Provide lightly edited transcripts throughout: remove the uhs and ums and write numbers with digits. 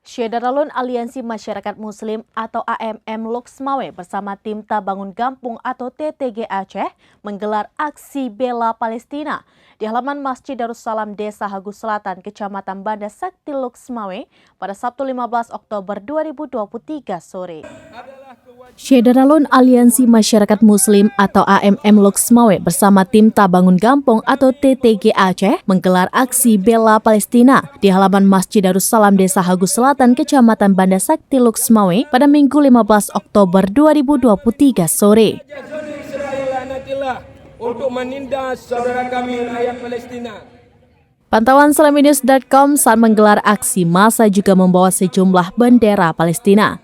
Syederalun Aliansi Masyarakat Muslim atau AMM Loksmawe bersama tim Tabangun Gampung atau TTG Aceh menggelar aksi bela Palestina di halaman Masjid Darussalam Desa Hagu Selatan, Kecamatan Banda Sakti Loksmawe pada Sabtu 15 Oktober 2023 sore. Syederalun Aliansi Masyarakat Muslim atau AMM Loksmawe bersama tim Tabangun Gampung atau TTG Aceh menggelar aksi bela Palestina di halaman Masjid Darussalam Desa Hagu Selatan, Kecamatan Banda Sakti Loksmawe pada Minggu 15 Oktober 2023 sore. Untuk menindas saudara kami rakyat Palestina. Pantauan Slaminews.com saat menggelar aksi, massa juga membawa sejumlah bendera Palestina.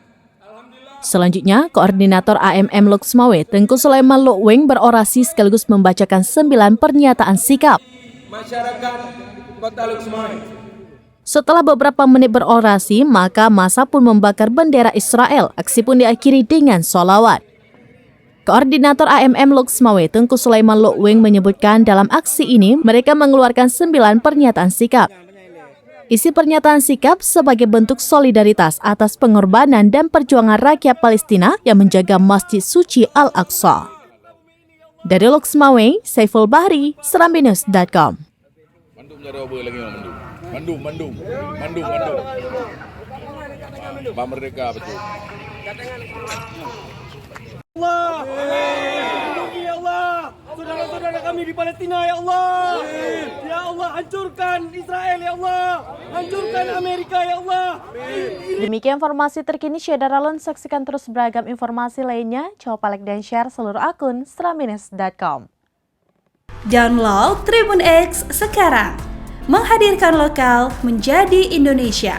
Selanjutnya, Koordinator AMM Loksmawe, Tengku Sulaiman Lukwing berorasi sekaligus membacakan 9 pernyataan sikap. Masyarakat Kota Loksmawe. Setelah beberapa menit berorasi, maka massa pun membakar bendera Israel. Aksi pun diakhiri dengan sholawat. Koordinator AMM Loksmawe, Tengku Sulaiman Lukwing menyebutkan dalam aksi ini mereka mengeluarkan 9 pernyataan sikap. Isi pernyataan sikap sebagai bentuk solidaritas atas pengorbanan dan perjuangan rakyat Palestina yang menjaga Masjid Suci Al-Aqsa. Dari Loksmawe, Saiful Bahri, Slaminews.com. Mandum. Pak Merdeka betul. Allah, lindungi ya Allah, saudara-saudara kami di Palestina ya Allah. Ya Allah, hancurkan Israel ya Allah, hancurkan Amerika ya Allah. Demikian informasi terkini Syederalun, saksikan terus beragam informasi lainnya. Coba like dan share seluruh akun Slaminews.com. Download Tribun X sekarang, menghadirkan lokal menjadi Indonesia.